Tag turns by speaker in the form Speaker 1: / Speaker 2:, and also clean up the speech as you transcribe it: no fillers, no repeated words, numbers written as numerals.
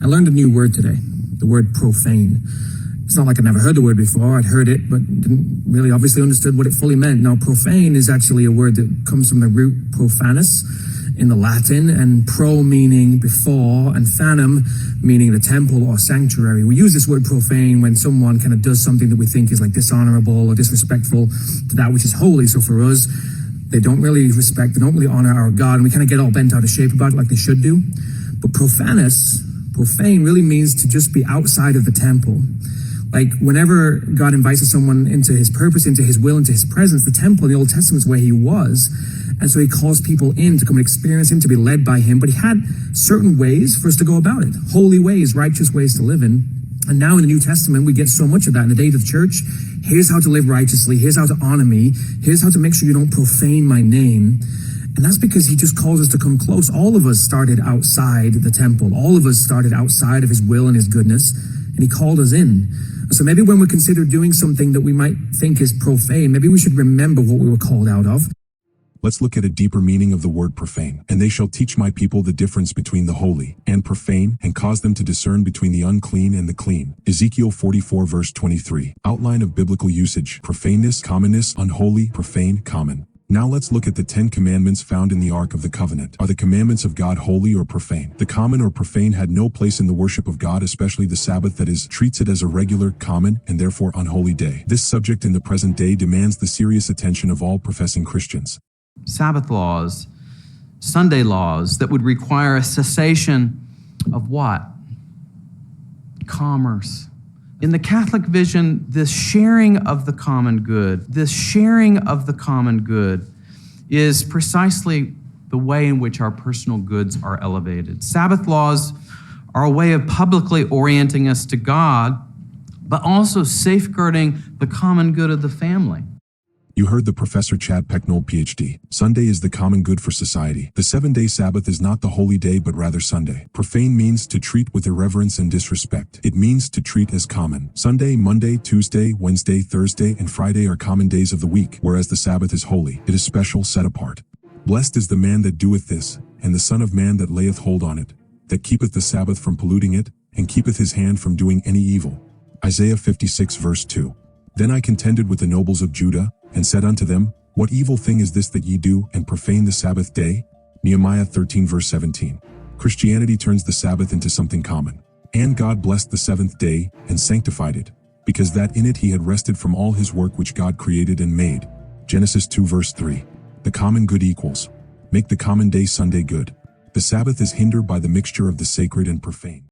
Speaker 1: learned a new word today, the word profane. It's not like I'd never heard the word before. I'd heard it, but didn't really obviously understood what it fully meant. Now, profane is actually a word that comes from the root profanus in the Latin, and pro meaning before, and phanum meaning the temple or sanctuary. We use this word profane when someone kind of does something that we think is like dishonorable or disrespectful to that which is holy. So for us, they don't really respect, they don't really honor our God, and we kind of get all bent out of shape about it like they should do. But profane really means to just be outside of the temple. Like whenever God invites someone into his purpose, into his will, into his presence, the temple in the Old Testament is where he was. And so he calls people in to come and experience him, to be led by him. But he had certain ways for us to go about it. Holy ways, righteous ways to live in. And now in the New Testament, we get so much of that. In the days of the church, here's how to live righteously. Here's how to honor me. Here's how to make sure you don't profane my name. And that's because he just calls us to come close. All of us started outside the temple. All of us started outside of his will and his goodness. And he called us in. So maybe when we consider doing something that we might think is profane, maybe we should remember what we were called out of.
Speaker 2: Let's look at a deeper meaning of the word profane. And they shall teach my people the difference between the holy and profane, and cause them to discern between the unclean and the clean. Ezekiel 44 verse 23. Outline of biblical usage: profaneness, commonness, unholy, profane, common. Now let's look at the 10 commandments found in the Ark of the Covenant. Are the commandments of God holy or profane? The common or profane had no place in the worship of God, especially the Sabbath, that is, treats it as a regular, common, and therefore unholy day. This subject in the present day demands the serious attention of all professing Christians.
Speaker 3: Sabbath laws, Sunday laws that would require a cessation of what? Commerce. In the Catholic vision, this sharing of the common good, is precisely the way in which our personal goods are elevated. Sabbath laws are a way of publicly orienting us to God, but also safeguarding the common good of the family.
Speaker 2: You heard the Professor Chad Pecknold, PhD. Sunday is the common good for society. The 7-day Sabbath is not the holy day, but rather Sunday. Profane means to treat with irreverence and disrespect. It means to treat as common. Sunday, Monday, Tuesday, Wednesday, Thursday, and Friday are common days of the week, whereas the Sabbath is holy. It is special, set apart. Blessed is the man that doeth this, and the Son of Man that layeth hold on it, that keepeth the Sabbath from polluting it, and keepeth his hand from doing any evil. Isaiah 56 verse 2. Then I contended with the nobles of Judah, and said unto them, What evil thing is this that ye do, and profane the Sabbath day? Nehemiah 13 verse 17. Christianity turns the Sabbath into something common. And God blessed the seventh day, and sanctified it, because that in it he had rested from all his work which God created and made. Genesis 2 verse 3. The common good equals. Make the common day Sunday good. The Sabbath is hindered by the mixture of the sacred and profane.